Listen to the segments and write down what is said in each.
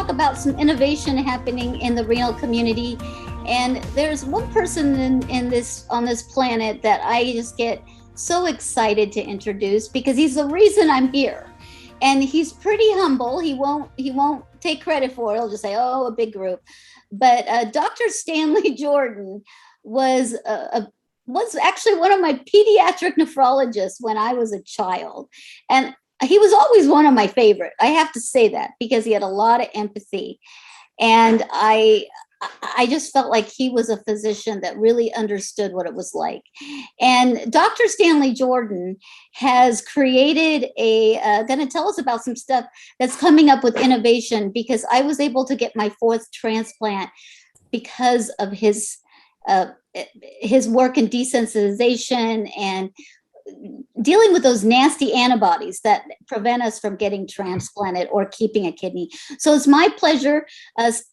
talk about some innovation happening in the renal community. And there's one person on this planet that I just get so excited to introduce because he's the reason I'm here. And he's pretty humble. He won't take credit for it. He'll just say, "Oh, a big group." But Dr. Stanley Jordan was actually one of my pediatric nephrologists when I was a child. And he was always one of my favorite. I have to say that because he had a lot of empathy. And I just felt like he was a physician that really understood what it was like. And Dr. Stanley Jordan has created going to tell us about some stuff that's coming up with innovation, because I was able to get my 4th transplant because of his work in desensitization and dealing with those nasty antibodies that prevent us from getting transplanted or keeping a kidney. So it's my pleasure,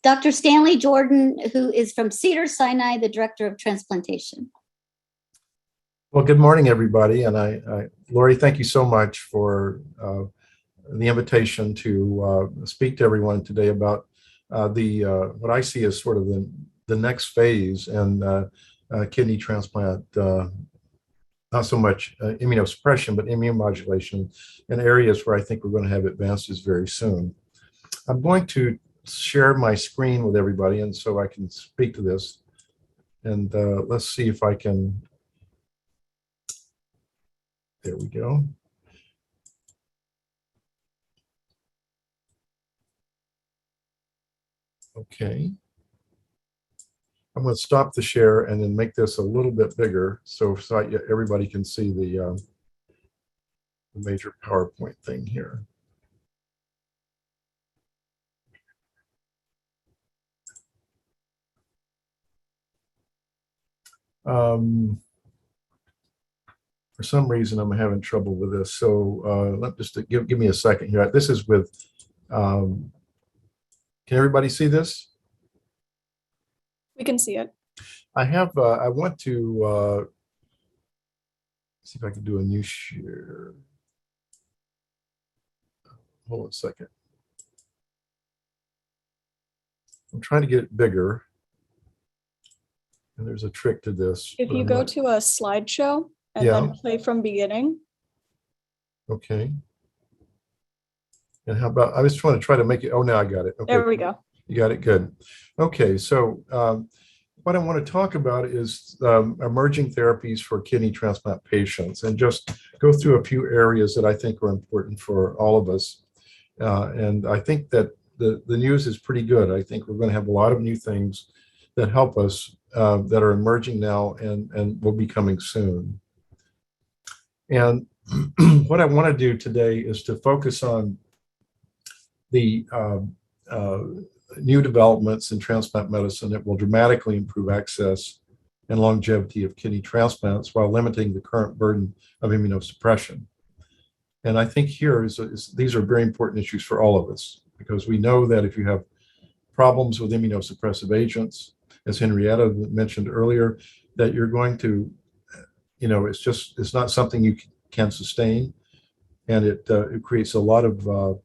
Dr. Stanley Jordan, who is from Cedars-Sinai, the director of transplantation. Well, good morning, everybody. And Lori, thank you so much for the invitation to speak to everyone today about what I see as sort of the next phase in kidney transplant. Not so much immunosuppression, but immunomodulation in areas where I think we're going to have advances very soon. I'm going to share my screen with everybody, and so I can speak to this. And let's see if I can. There we go. Okay. I'm going to stop the share and then make this a little bit bigger so everybody can see the major PowerPoint thing here. For some reason, I'm having trouble with this. So let just give me a second here. This is with, can everybody see this? We can see it. I want to see if I can do a new share. Hold on a second. I'm trying to get it bigger. And there's a trick to this. If you go to a slideshow and then play from beginning. Okay. And how about, I was trying to make it, oh, now I got it. Okay. There we go. You got it, good. Okay, so what I want to talk about is emerging therapies for kidney transplant patients, and just go through a few areas that I think are important for all of us. And I think that the news is pretty good. I think we're going to have a lot of new things that help us that are emerging now and will be coming soon. And what I want to do today is to focus on the new developments in transplant medicine that will dramatically improve access and longevity of kidney transplants while limiting the current burden of immunosuppression. And I think these are very important issues for all of us, because we know that if you have problems with immunosuppressive agents, as Henrietta mentioned earlier, that you're going to, it's not something you can sustain, and it creates a lot of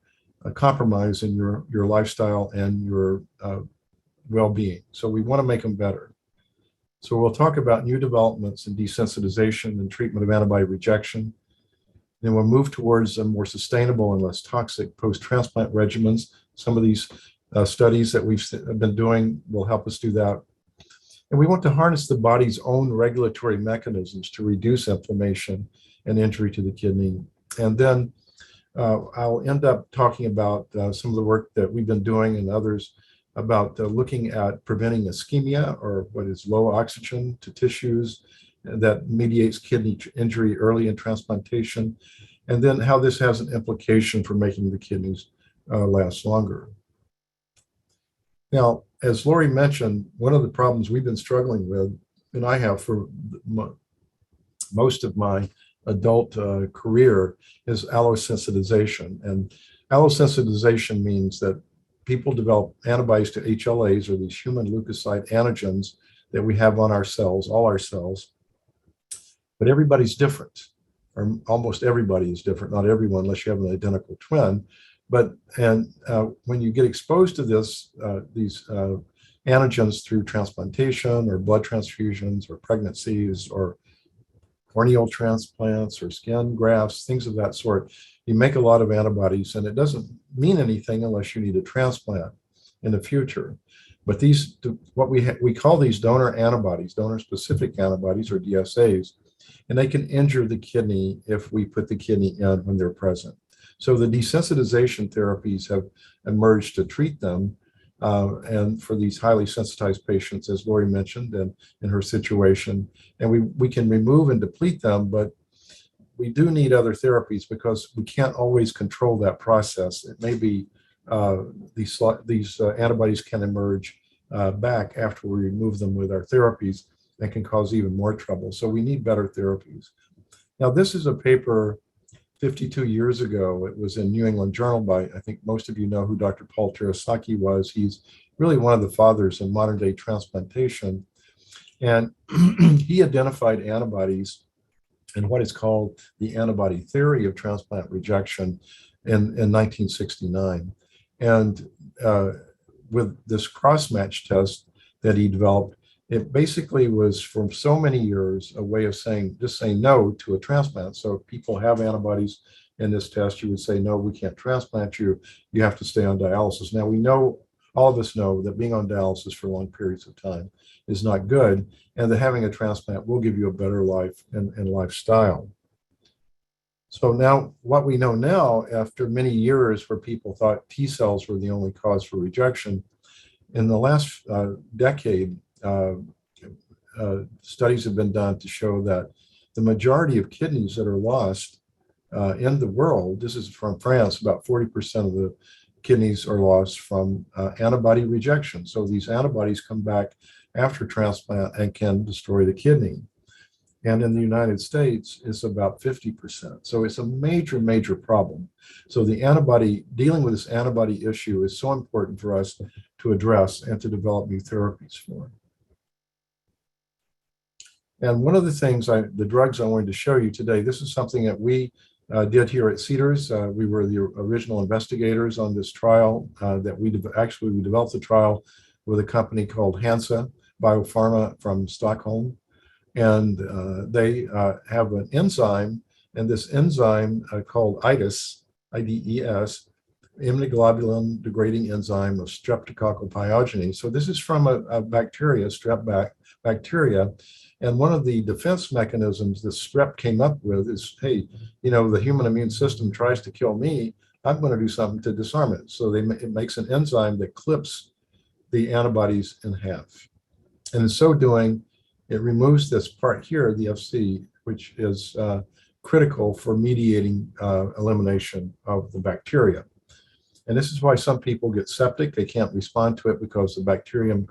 a compromise in your lifestyle and your well-being. So we want to make them better. So we'll talk about new developments in desensitization and treatment of antibody rejection. Then we'll move towards a more sustainable and less toxic post-transplant regimens. Some of these studies that we've been doing will help us do that. And we want to harness the body's own regulatory mechanisms to reduce inflammation and injury to the kidney. And then I'll end up talking about some of the work that we've been doing and others about looking at preventing ischemia, or what is low oxygen to tissues that mediates kidney injury early in transplantation, and then how this has an implication for making the kidneys last longer. Now, as Lori mentioned, one of the problems we've been struggling with, and I have for most of my adult career, is allosensitization. And allosensitization means that people develop antibodies to HLAs, or these human leukocyte antigens that we have on our cells, all our cells. But everybody's different, or almost everybody is different, not everyone, unless you have an identical twin. When you get exposed to these antigens through transplantation or blood transfusions or pregnancies or corneal transplants or skin grafts, things of that sort, you make a lot of antibodies, and it doesn't mean anything unless you need a transplant in the future. But what we call these donor antibodies, donor-specific antibodies, or DSAs, and they can injure the kidney if we put the kidney in when they're present. So the desensitization therapies have emerged to treat them, and for these highly sensitized patients, as Lori mentioned, and in her situation, and we can remove and deplete them, but we do need other therapies because we can't always control that process. It may be these antibodies can emerge back after we remove them with our therapies and can cause even more trouble. So we need better therapies. Now, this is a paper 52 years ago. It was in New England Journal by, I think most of you know who Dr. Paul Terasaki was. He's really one of the fathers in modern day transplantation. And he identified antibodies in what is called the antibody theory of transplant rejection in 1969. And with this cross-match test that he developed, it basically was for so many years a way of just saying no to a transplant. So if people have antibodies in this test, you would say, no, we can't transplant you. You have to stay on dialysis. Now we know, all of us know, that being on dialysis for long periods of time is not good, and that having a transplant will give you a better life and lifestyle. So now, what we know now, after many years where people thought T cells were the only cause for rejection, in the last decade, studies have been done to show that the majority of kidneys that are lost in the world, this is from France, about 40% of the kidneys are lost from antibody rejection. So these antibodies come back after transplant and can destroy the kidney. And in the United States, it's about 50%. So it's a major, major problem. So dealing with this antibody issue is so important for us to address and to develop new therapies for. And one of the things, the drugs I wanted to show you today, this is something that we did here at Cedars. We were the original investigators on this trial that we developed the trial with a company called Hansa Biopharma from Stockholm. And they have an enzyme, and this enzyme called IDES, IDES, immunoglobulin degrading enzyme of streptococcal pyogenes. So this is from a bacteria, strep bacteria. And one of the defense mechanisms the strep came up with is, hey, the human immune system tries to kill me, I'm going to do something to disarm it. So it makes an enzyme that clips the antibodies in half. And in so doing, it removes this part here, the FC, which is critical for mediating elimination of the bacteria. And this is why some people get septic. They can't respond to it because the bacterium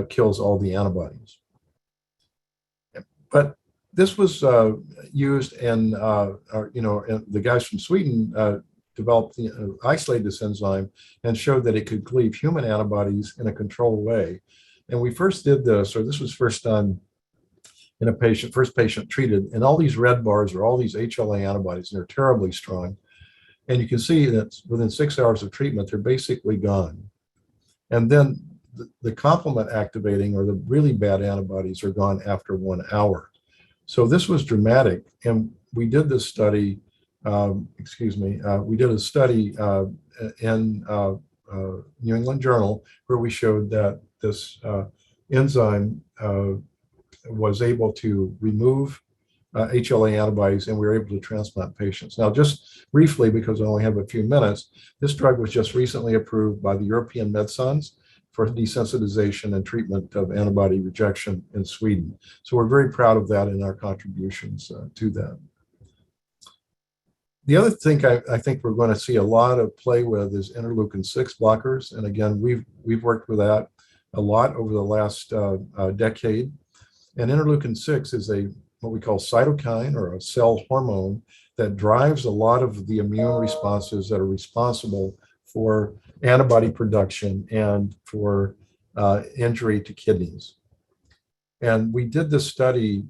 kills all the antibodies. But this was used in, the guys from Sweden developed, isolated this enzyme and showed that it could cleave human antibodies in a controlled way. And we first did this, or this was first done in a first patient treated, and all these red bars are all these HLA antibodies, and they're terribly strong. And you can see that within 6 hours of treatment, they're basically gone. And then the complement activating, or the really bad antibodies, are gone after 1 hour. So this was dramatic. And we did this study, we did a study in New England Journal where we showed that this enzyme was able to remove HLA antibodies, and we were able to transplant patients. Now, just briefly, because I only have a few minutes, this drug was just recently approved by the European Medicines for desensitization and treatment of antibody rejection in Sweden. So we're very proud of that and our contributions to that. The other thing I think we're going to see a lot of play with is interleukin-6 blockers. And again, we've worked with that a lot over the last decade. And interleukin-6 is what we call cytokine, or a cell hormone, that drives a lot of the immune responses that are responsible for antibody production and for injury to kidneys. And we did this study,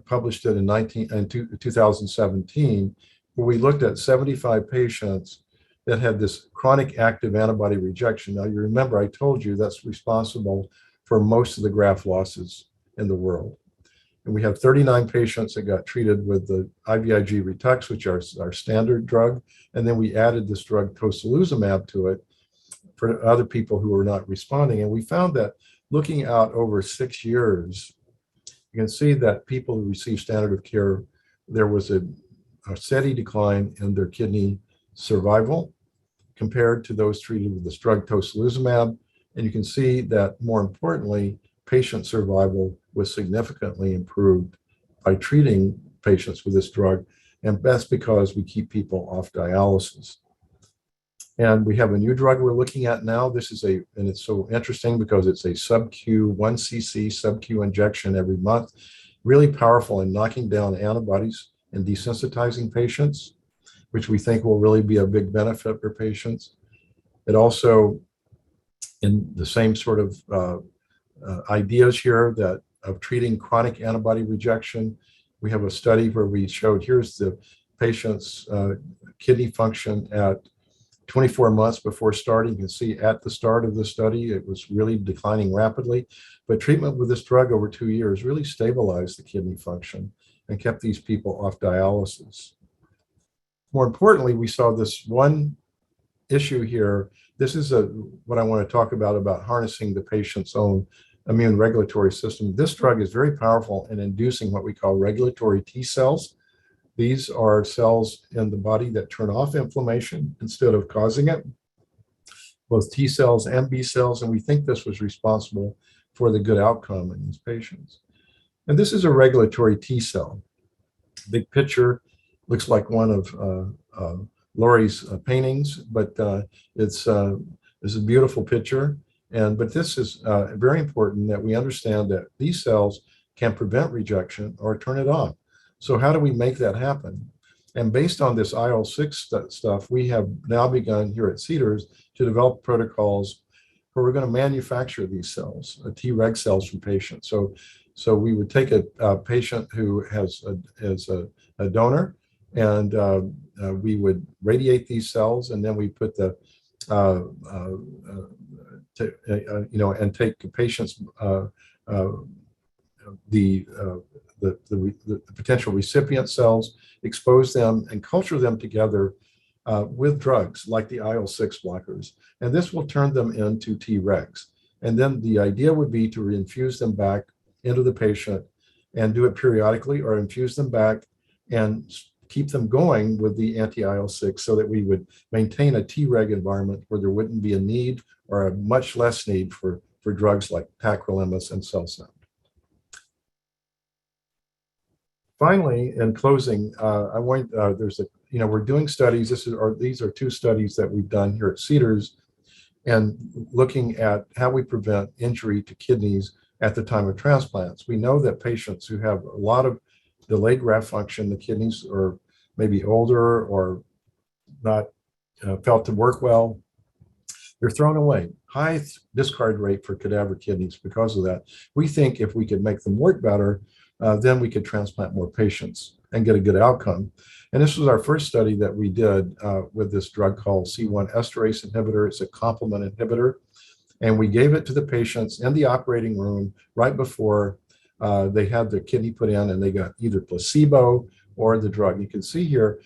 published it in 2017, where we looked at 75 patients that had this chronic active antibody rejection. Now, you remember I told you that's responsible for most of the graft losses in the world. And we have 39 patients that got treated with the ivigretox, which is our standard drug. And then we added this drug tocilizumab to it for other people who were not responding. And we found that looking out over 6 years, you can see that people who received standard of care, there was a steady decline in their kidney survival compared to those treated with this drug tocilizumab. And you can see that, more importantly, patient survival was significantly improved by treating patients with this drug. And that's because we keep people off dialysis. And we have a new drug we're looking at now. This is and it's so interesting because it's a subQ, 1 cc subQ injection every month, really powerful in knocking down antibodies and desensitizing patients, which we think will really be a big benefit for patients. It also, in the same sort of ideas here that of treating chronic antibody rejection, we have a study where we showed here's the patient's kidney function at 24 months before starting. You can see at the start of the study, it was really declining rapidly, but treatment with this drug over 2 years really stabilized the kidney function and kept these people off dialysis. More importantly, we saw this one issue here. This is what I want to talk about harnessing the patient's own immune regulatory system. This drug is very powerful in inducing what we call regulatory T cells. These are cells in the body that turn off inflammation instead of causing it, both T cells and B cells, and we think this was responsible for the good outcome in these patients. And this is a regulatory T cell. Big picture, looks like one of Laurie's paintings, but it's a beautiful picture. But this is very important that we understand that these cells can prevent rejection or turn it on. So how do we make that happen? And based on this IL-6 stuff, we have now begun here at Cedars to develop protocols where we're going to manufacture these cells, Treg cells from patients. So we would take a patient who has a donor, and we would radiate these cells, and then we put and take the patient's the potential recipient cells, expose them, and culture them together with drugs like the IL-6 blockers. And this will turn them into Tregs. And then the idea would be to reinfuse them back into the patient and do it periodically, or infuse them back and keep them going with the anti-IL-6 so that we would maintain a Treg environment where there wouldn't be a need, or a much less need, for drugs like tacrolimus and CellCept. Finally, in closing, we're doing studies. These are 2 studies that we've done here at Cedars, and looking at how we prevent injury to kidneys at the time of transplants. We know that patients who have a lot of delayed graft function, the kidneys are maybe older or not felt to work well, they're thrown away. High discard rate for cadaver kidneys because of that. We think if we could make them work better, then we could transplant more patients and get a good outcome. And this was our first study that we did with this drug called C1 esterase inhibitor. It's a complement inhibitor. And we gave it to the patients in the operating room right before they had their kidney put in, and they got either placebo or the drug. You can see here,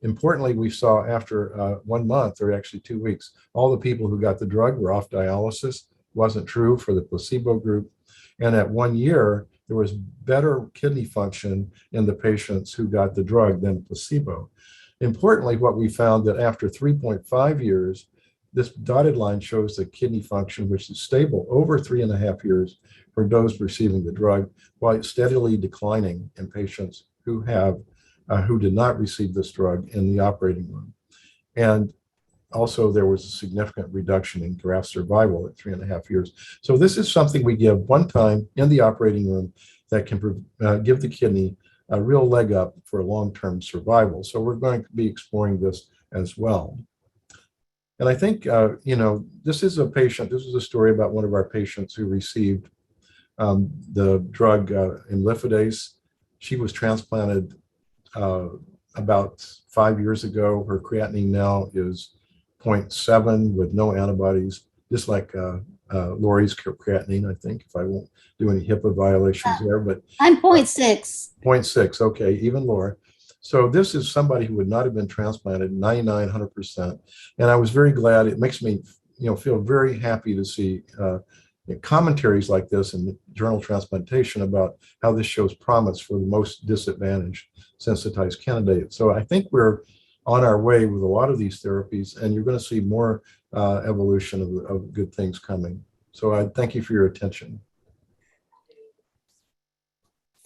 importantly, we saw after 1 month, or actually 2 weeks, all the people who got the drug were off dialysis. Wasn't true for the placebo group. And at 1 year, there was better kidney function in the patients who got the drug than placebo. Importantly, what we found that after 3.5 years, this dotted line shows the kidney function, which is stable over 3.5 years for those receiving the drug, while it's steadily declining in patients who did not receive this drug in the operating room. And also, there was a significant reduction in graft survival at 3.5 years. So this is something we give one time in the operating room that can give the kidney a real leg up for long-term survival. So we're going to be exploring this as well. And I think, this is a story about one of our patients who received the drug imlifidase. She was transplanted about 5 years ago. Her creatinine now is 0.7 with no antibodies, just like Lori's creatinine, I think, if I won't do any HIPAA violations there, but I'm 0.6. 0.6, okay, even lower. So this is somebody who would not have been transplanted, 99, 100%. And I was very glad. It makes me, feel very happy to see commentaries like this in Journal Transplantation about how this shows promise for the most disadvantaged sensitized candidates. So I think we're on our way with a lot of these therapies, and you're going to see more evolution of good things coming. So I thank you for your attention.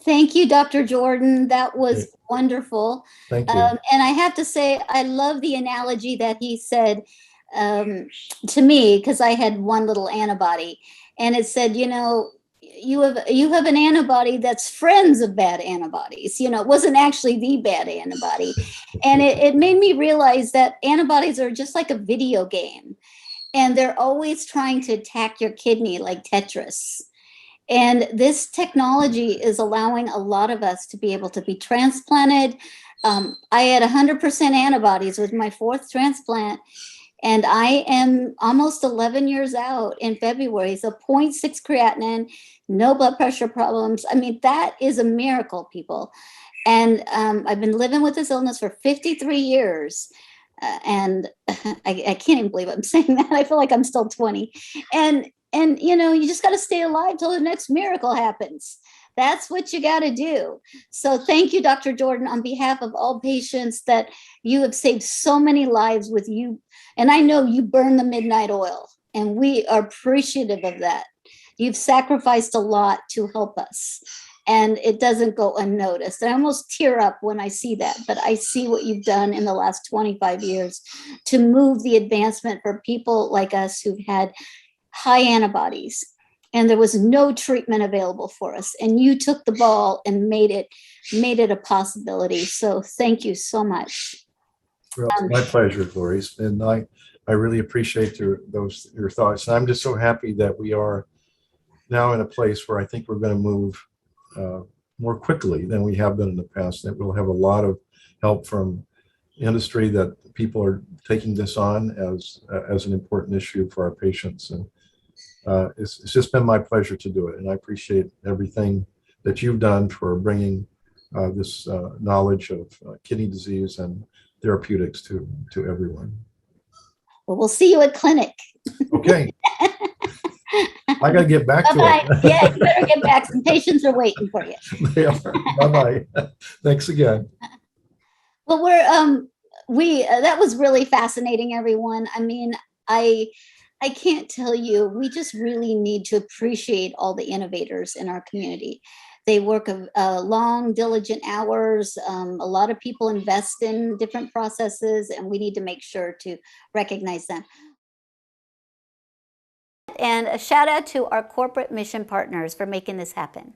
Thank you, Dr. Jordan. That was wonderful. Thank you. And I have to say, I love the analogy that he said to me, because I had one little antibody, and it said, you have an antibody that's friends of bad antibodies. It wasn't actually the bad antibody. And it made me realize that antibodies are just like a video game, and they're always trying to attack your kidney like Tetris. And this technology is allowing a lot of us to be able to be transplanted. I had 100% antibodies with my 4th transplant, and I am almost 11 years out in February. So 0.6 creatinine, no blood pressure problems. I mean, that is a miracle, people. And I've been living with this illness for 53 years. And I can't even believe I'm saying that. I feel like I'm still 20. And you just got to stay alive till the next miracle happens. That's what you got to do. So thank you, Dr. Jordan, on behalf of all patients, that you have saved so many lives with you. And I know you burn the midnight oil, and we are appreciative of that. You've sacrificed a lot to help us, and it doesn't go unnoticed. I almost tear up when I see that, but I see what you've done in the last 25 years to move the advancement for people like us who've had high antibodies, and there was no treatment available for us. And you took the ball and made it a possibility. So thank you so much. Well, it's my pleasure, Lori. And I really appreciate your thoughts. And I'm just so happy that we are now in a place where I think we're going to move more quickly than we have been in the past. That we'll have a lot of help from industry, that people are taking this on as an important issue for our patients. And it's just been my pleasure to do it. And I appreciate everything that you've done for bringing this knowledge of kidney disease and therapeutics to everyone. Well, we'll see you at clinic. Okay. I got to get back to it. Yeah, you better get back. Some patients are waiting for you. They are. Bye-bye. Thanks again. Well, that was really fascinating, everyone. I mean, I can't tell you, we just really need to appreciate all the innovators in our community. They work long, diligent hours. A lot of people invest in different processes, and we need to make sure to recognize them. And a shout out to our corporate mission partners for making this happen.